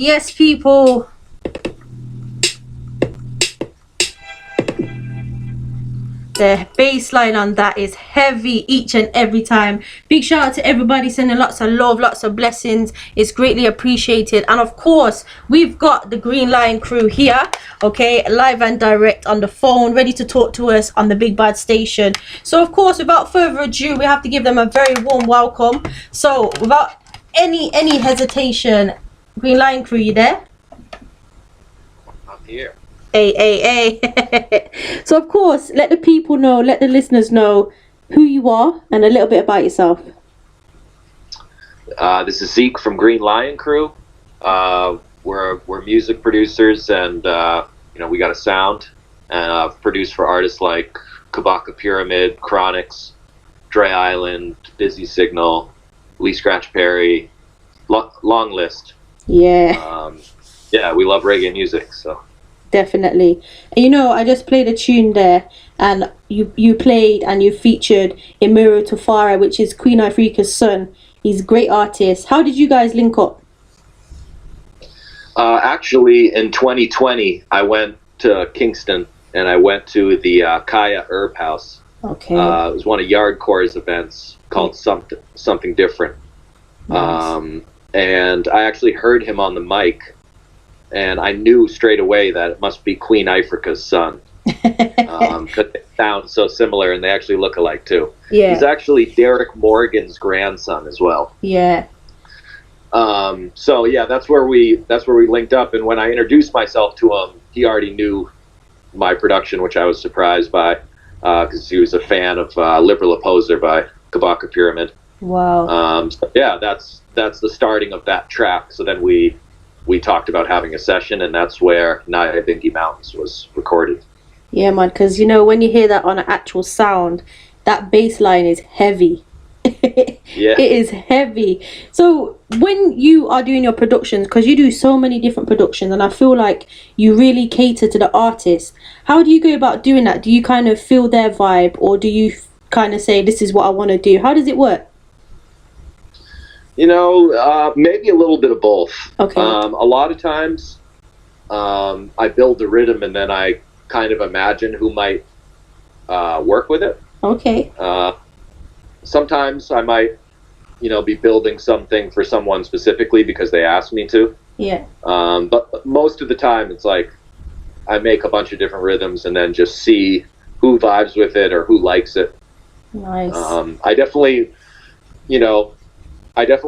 Yes, people. The bass line on that is heavy each and every time. Big shout out to everybody sending lots of love, lots of blessings. It's greatly appreciated. And of course, we've got the Green Lion crew here, okay, live and direct on the phone, ready to talk to us on the Big Bad Station. So of course, without further ado, we have to give them a very warm welcome. So without any hesitation, Green Lion crew, you there? I'm here. Hey. So of course, let the people know, let the listeners know who you are and a little bit about yourself. This is Zeke from Green Lion Crew. We're music producers, and we got a sound, and I've produced for artists like Kabaka Pyramid, Chronix, Dre Island, Busy Signal, Lee Scratch Perry, long list. Yeah. Yeah, we love reggae music, so. Definitely. And I just played a tune there, and you played and you featured Emiro Tafara, which is Queen Ifrika's son. He's a great artist. How did you guys link up? Actually, in 2020, I went to Kingston, and I went to the Kaya Herb House. Okay. It was one of Yardcore's events called Something Different. Nice. And I actually heard him on the mic, and I knew straight away that it must be Queen Ifrika's son. Because they sound so similar, and they actually look alike too. Yeah. He's actually Derek Morgan's grandson as well. Yeah. So yeah, that's where we linked up. And when I introduced myself to him, he already knew my production, which I was surprised by, because he was a fan of Liberal Opposer by Kabaka Pyramid. Wow. So yeah, that's the starting of that track. So then we talked about having a session, and that's where Naya Bingi Mountains was recorded. Yeah, man, because when you hear that on an actual sound, that bass line is heavy. Yeah. It is heavy. So when you are doing your productions, because you do so many different productions, and I feel like you really cater to the artist, how do you go about doing that? Do you kind of feel their vibe, or do you kind of say, this is what I want to do? How does it work? Maybe a little bit of both. Okay. A lot of times, I build the rhythm, and then I kind of imagine who might work with it. Okay. Sometimes I might, be building something for someone specifically because they asked me to. Yeah. But most of the time, it's like I make a bunch of different rhythms and then just see who vibes with it or who likes it. Nice. I definitely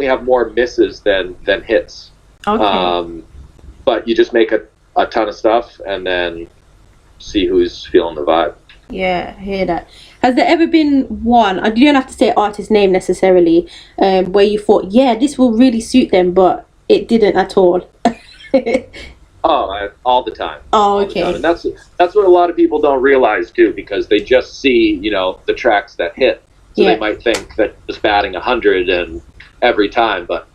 have more misses than hits. Okay. But you just make a ton of stuff and then see who's feeling the vibe. Yeah, I hear that. Has there ever been one, you don't have to say artist name necessarily, where you thought, yeah, this will really suit them, but it didn't at all? All the time. Oh, okay. And that's what a lot of people don't realize too, because they just see, the tracks that hit. So Yeah. They might think that just batting 100 and every time, but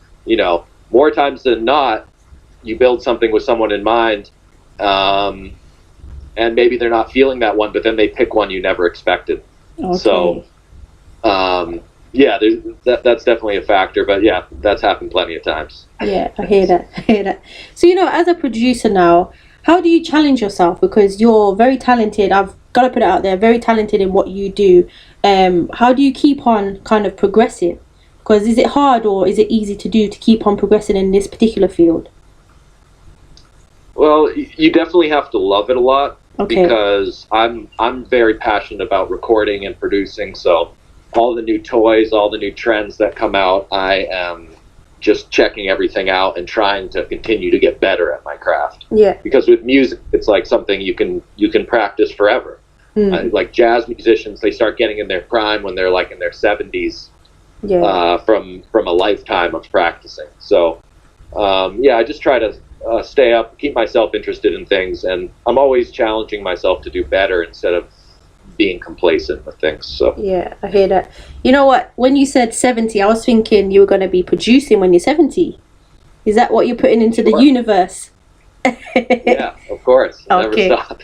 more times than not, you build something with someone in mind, and maybe they're not feeling that one, but then they pick one you never expected. Okay. So, yeah, that's definitely a factor, but yeah, that's happened plenty of times. Yeah, I hear that. So, as a producer now, how do you challenge yourself? Because you're very talented. I've got to put it out there, very talented in what you do. How do you keep on kind of progressing? Because is it hard or is it easy to do to keep on progressing in this particular field? Well, you definitely have to love it a lot. Okay. Because I'm very passionate about recording and producing, so all the new toys, all the new trends that come out, I am just checking everything out and trying to continue to get better at my craft. Yeah. Because with music, it's like something you can practice forever. Like jazz musicians, they start getting in their prime when they're like in their 70s. Yeah. From a lifetime of practicing. So I just try to stay up, keep myself interested in things, and I'm always challenging myself to do better instead of being complacent with things. So yeah, I hear that. You know what? When you said 70, I was thinking you were going to be producing when you're 70. Is that what you're putting into the universe? Yeah, of course. Okay. Never stop.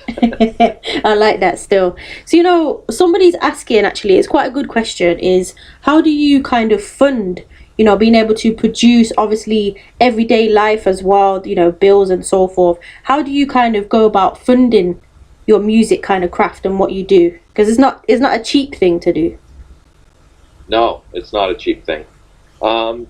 I like that still. So somebody's asking, actually, it's quite a good question, is how do you kind of fund you know, being able to produce, obviously everyday life as well, you know, bills and so forth. How do you kind of go about funding your music kind of craft and what you do? Because it's not a cheap thing to do. No, it's not a cheap thing. Um,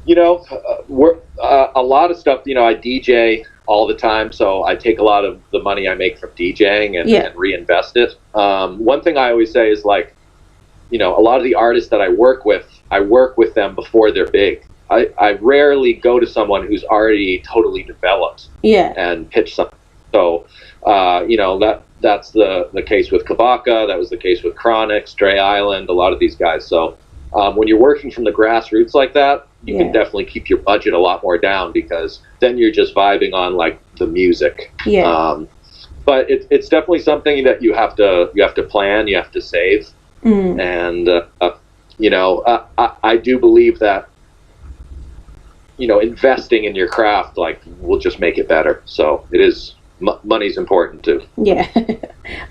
we're a lot of stuff. I DJ all the time, so I take a lot of the money I make from DJing and reinvest it. One thing I always say is like, a lot of the artists that I work with them before they're big. I rarely go to someone who's already totally developed and pitch something. So, that's the case with Kabaka. That was the case with Chronix, Dre Island, a lot of these guys. So when you're working from the grassroots like that, you can definitely keep your budget a lot more down, because then you're just vibing on like the music. But it's definitely something that you have to plan, you have to save. And I do believe that investing in your craft like will just make it better. So it is, money's important too. Yeah,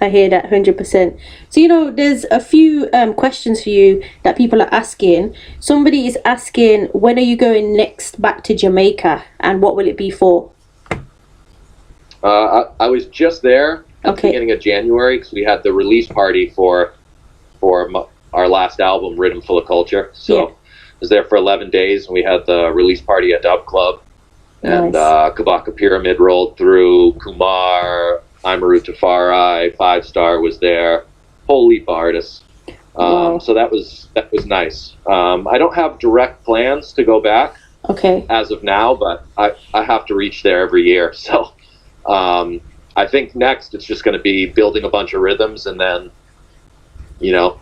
I hear that 100%. So there's a few questions for you that people are asking. Somebody is asking, when are you going next back to Jamaica, and what will it be for? I was just there at the beginning of January, because we had the release party for our last album, Rhythm Full of Culture. So I was there for 11 days, and we had the release party at Dub Club. And Kabaka Pyramid rolled through, Kumar, Imaru Tafari, Five Star was there, whole heap of artists. So that was nice. I don't have direct plans to go back as of now, but I have to reach there every year. So I think next it's just going to be building a bunch of rhythms, and then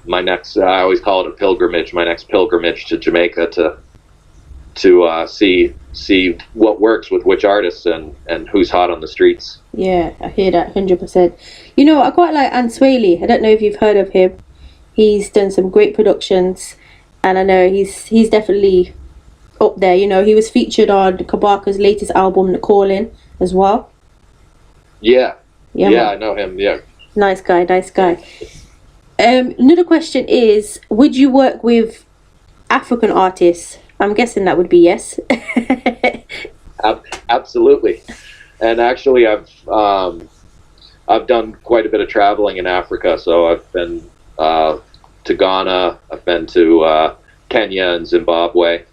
my next, I always call it a pilgrimage, my next pilgrimage to Jamaica to see what works with which artists and who's hot on the streets. Yeah, I hear that 100%. I quite like Answali. I don't know if you've heard of him. He's done some great productions, and I know he's definitely up there. He was featured on Kabaka's latest album, The Calling, as well. Yeah, I know him. Yeah, nice guy. Another question is, would you work with African artists? I'm guessing that would be yes. Absolutely. And actually, I've done quite a bit of traveling in Africa. So I've been to Ghana, I've been to Kenya and Zimbabwe,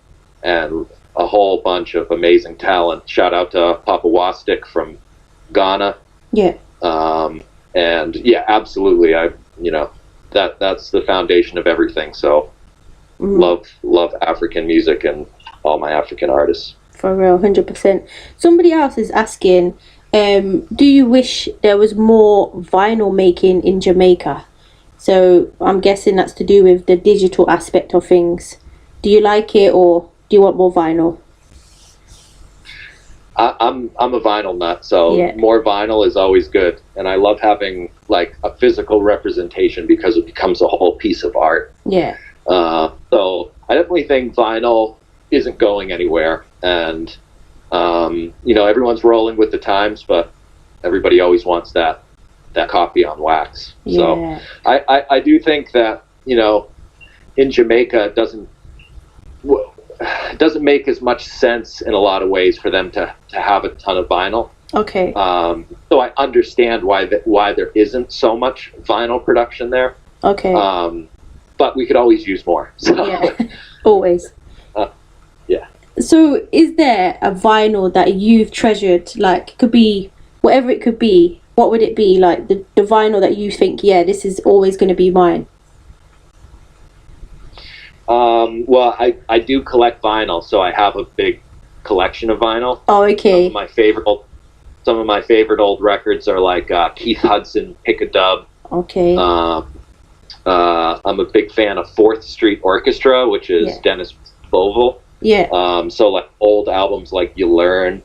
and a whole bunch of amazing talent. Shout out to Papa Wastik from Ghana. Yeah. And yeah, absolutely. That's the foundation of everything. So love African music and all my African artists. For real, 100%. Somebody else is asking, do you wish there was more vinyl making in Jamaica? So I'm guessing that's to do with the digital aspect of things. Do you like it, or do you want more vinyl? I'm a vinyl nut, so more vinyl is always good, and I love having like a physical representation, because it becomes a whole piece of art. Yeah. So I definitely think vinyl isn't going anywhere, and everyone's rolling with the times, but everybody always wants that copy on wax. Yeah. So I do think that in Jamaica it doesn't make as much sense in a lot of ways for them to have a ton of vinyl. Okay. So I understand why there isn't so much vinyl production there. Okay. But we could always use more. So. Yeah, always. Yeah. So is there a vinyl that you've treasured? Like, it could be whatever it could be. What would it be? Like the vinyl that you think, this is always going to be mine? Well, I do collect vinyl, so I have a big collection of vinyl. Oh, okay. Some of my favorite old records are like Keith Hudson, Pick a Dub. Okay. I'm a big fan of 4th Street Orchestra, which is Dennis Bovell. Yeah. So like old albums like You Learn,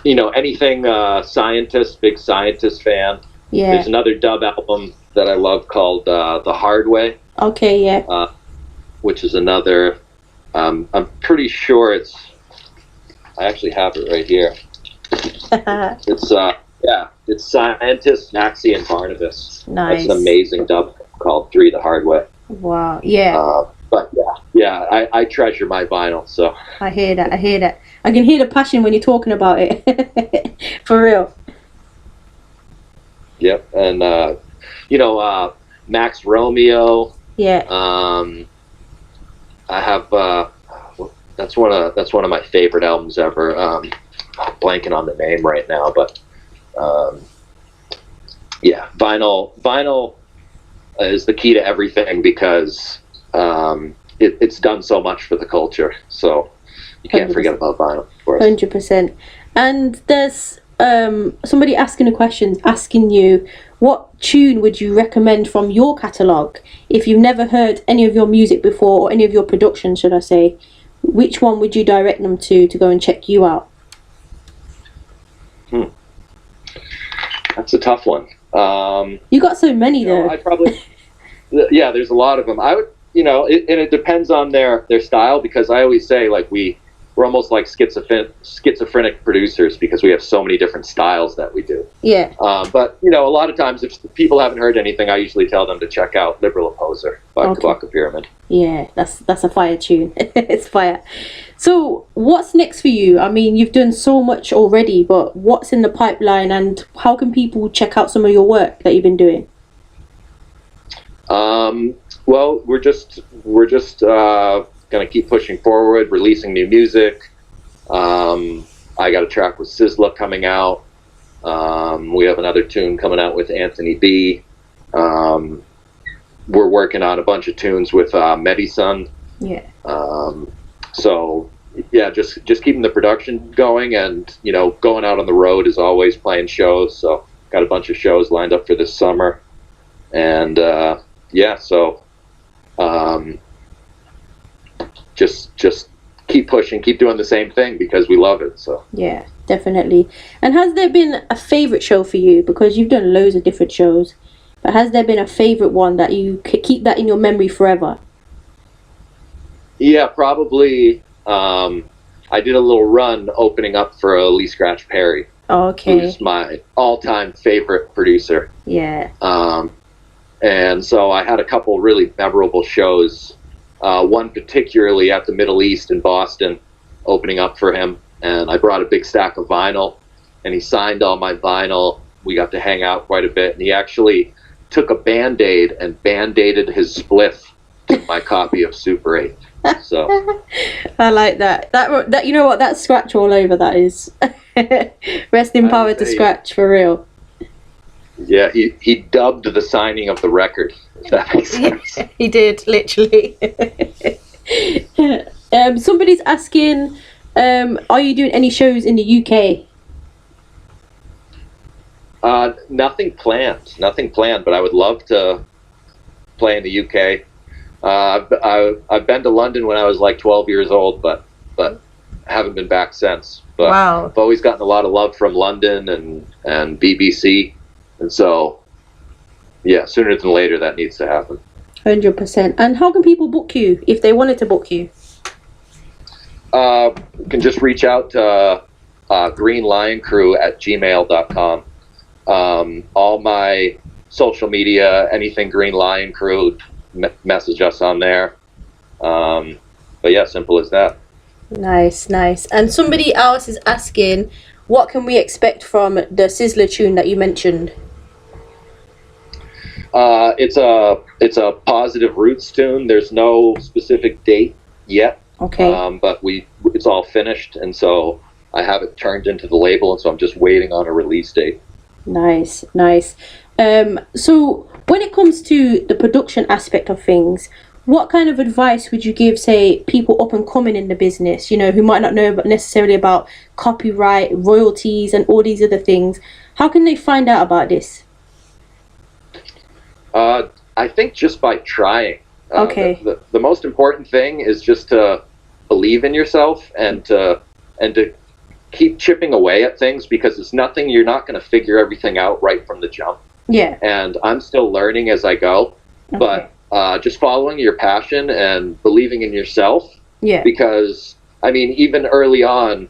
anything Scientist, big Scientist fan. Yeah. There's another dub album that I love called The Hard Way. Okay, yeah. Which is another, I'm pretty sure I actually have it right here. It's Scientist, Maxie, and Barnabas. Nice. It's an amazing dub called 3 The Hard Way. Wow, yeah. But I treasure my vinyl. So I hear that. I can hear the passion when you're talking about it. For real. yep, and Max Romeo. Yeah. I have that's one of my favorite albums ever. I'm blanking on the name right now, but vinyl is the key to everything because it's done so much for the culture. So you can't 100%. forget about vinyl, of course. 100%. And there's somebody asking a question, asking you, what tune would you recommend from your catalogue if you've never heard any of your music before, or any of your production, should I say? Which one would you direct them to go and check you out? That's a tough one. You got so many though. I probably there's a lot of them. I would, and it depends on their style, because I always say, like, we're almost like schizophrenic producers because we have so many different styles that we do. Yeah. But a lot of times, if people haven't heard anything, I usually tell them to check out Liberal Opposer by Kabaka Pyramid. Yeah, that's a fire tune. It's fire. So what's next for you? I mean, you've done so much already, but what's in the pipeline, and how can people check out some of your work that you've been doing? Well, we're just going to keep pushing forward, releasing new music. I got a track with Sizzla coming out. We have another tune coming out with Anthony B. We're working on a bunch of tunes with Medisun. Yeah. So yeah, just keeping the production going, and going out on the road is always, playing shows. So got a bunch of shows lined up for this summer, and so just keep pushing, keep doing the same thing because we love it. So yeah, definitely. And has there been a favorite show for you? Because you've done loads of different shows, but has there been a favorite one that you keep that in your memory forever? Yeah, probably. I did a little run opening up for Lee Scratch Perry. Okay. Who's my all-time favorite producer. Yeah. And so I had a couple really memorable shows. One particularly at the Middle East in Boston, opening up for him, and I brought a big stack of vinyl, and he signed all my vinyl. We got to hang out quite a bit, and he actually took a Band-Aid and Band-Aided his spliff with my copy of Super 8. So I like that. That you know what? That's Scratch all over. That is. Rest in power to Scratch, for real. Yeah, he dubbed the signing of the record, if that makes sense. Yeah, he did, literally. Somebody's asking, are you doing any shows in the UK? Nothing planned, but I would love to play in the UK. I've been to London when I was like 12 years old, but haven't been back since. But wow. I've always gotten a lot of love from London and BBC. And so, yeah, sooner than later that needs to happen. 100%. And how can people book you if they wanted to book you? You can just reach out to greenlioncrew@gmail.com. All my social media, anything Green Lion Crew, message us on there. But yeah, simple as that. Nice. And somebody else is asking, what can we expect from the Sizzla tune that you mentioned? It's a Positive Roots tune. There's no specific date yet. Okay. But it's all finished, and so I have it turned into the label, and so I'm just waiting on a release date. Nice. So when it comes to the production aspect of things, what kind of advice would you give, say, people up and coming in the business, who might not know necessarily about copyright, royalties, and all these other things? How can they find out about this? I think just by trying. Okay. The most important thing is just to believe in yourself and to keep chipping away at things, because it's nothing. You're not going to figure everything out right from the jump. Yeah. And I'm still learning as I go, but just following your passion and believing in yourself. Yeah. Because I mean, even early on,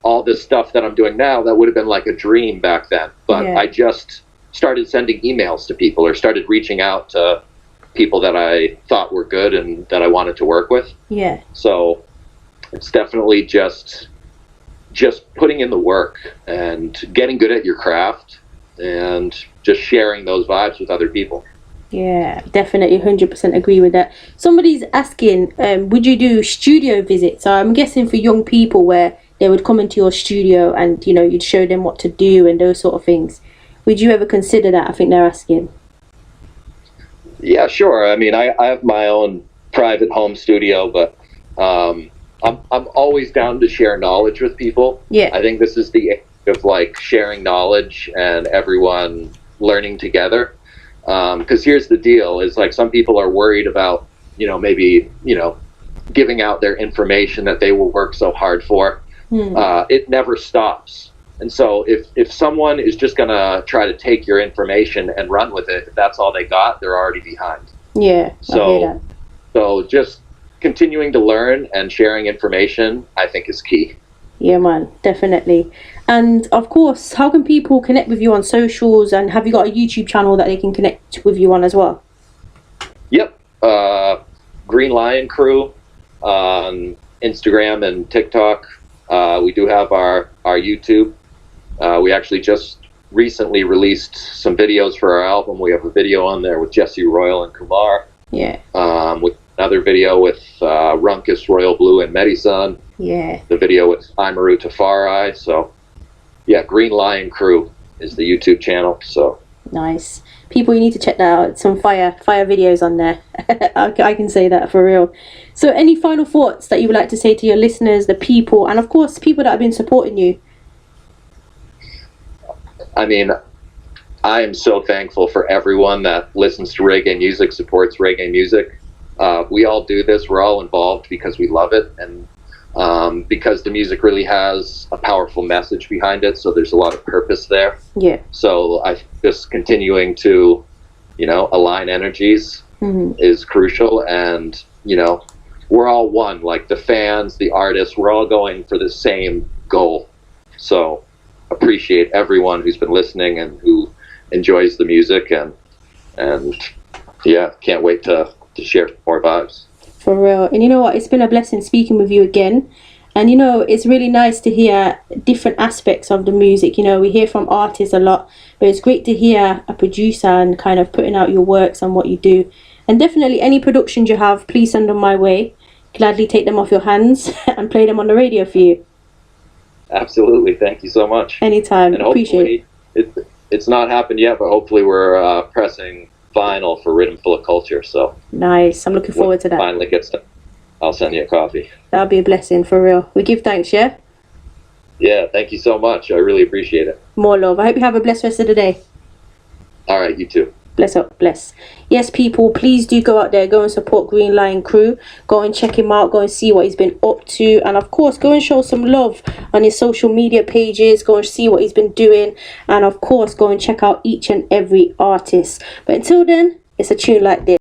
all this stuff that I'm doing now, that would have been like a dream back then. But I just started sending emails to people, or started reaching out to people that I thought were good and that I wanted to work with. Yeah. So it's definitely just putting in the work and getting good at your craft and just sharing those vibes with other people. Yeah, definitely 100% agree with that. Somebody's asking, would you do studio visits? So I'm guessing for young people where they would come into your studio and, you know, you'd show them what to do and those sort of things. Would you ever consider that? I think they're asking. Yeah, sure. I mean, I have my own private home studio, but I'm always down to share knowledge with people. Yeah. I think this is the age of like sharing knowledge and everyone learning together. Because here's the deal: is like some people are worried about, you know, maybe, you know, giving out their information that they will work so hard for. It never stops. And so if someone is just gonna try to take your information and run with it, if that's all they got, they're already behind. Yeah. I hear that. So just continuing to learn and sharing information, I think, is key. Yeah, man, definitely. And of course, how can people connect with you on socials, and have you got a YouTube channel that they can connect with you on as well? Yep. Green Lion Crew on Instagram and TikTok. We do have our YouTube. We actually just recently released some videos for our album. We have a video on there with Jesse Royal and Kumar. Yeah. With another video with Runckus, Royal Blue, and Medison. Yeah. The video with Imaru Tafari. So, yeah, Green Lion Crew is the YouTube channel. So Nice. People, you need to check that out. Some fire videos on there. I can say that for real. So any final thoughts that you would like to say to your listeners, the people, and of course people that have been supporting you? I mean, I am so thankful for everyone that listens to reggae music, supports reggae music. We all do this. We're all involved because we love it, and because the music really has a powerful message behind it. So there's a lot of purpose there. Yeah. So I just continuing to, you know, align energies is crucial. And, you know, we're all one, like the fans, the artists, we're all going for the same goal. So appreciate everyone who's been listening and who enjoys the music, and yeah, can't wait to share more vibes. For real. And you know what, it's been a blessing speaking with you again. And you know, it's really nice to hear different aspects of the music. You know, we hear from artists a lot, but it's great to hear a producer and kind of putting out your works and what you do. And definitely any productions you have, please send them my way. Gladly take them off your hands and play them on the radio for you. Absolutely. Thank you so much. Anytime. And Appreciate it. It's not happened yet, but hopefully we're pressing vinyl for Rhythm Full of Culture. So nice. I'm looking forward to that. Finally gets done. I'll send you a copy. That'll be a blessing, for real. We give thanks, yeah? Yeah, thank you so much. I really appreciate it. More love. I hope you have a blessed rest of the day. All right, you too. Bless up, bless. Yes, people, please do go out there, go and support Green Lion Crew. Go and check him out, go and see what he's been up to, and of course go and show some love on his social media pages. Go and see what he's been doing, and of course go and check out each and every artist. But until then, it's a tune like this.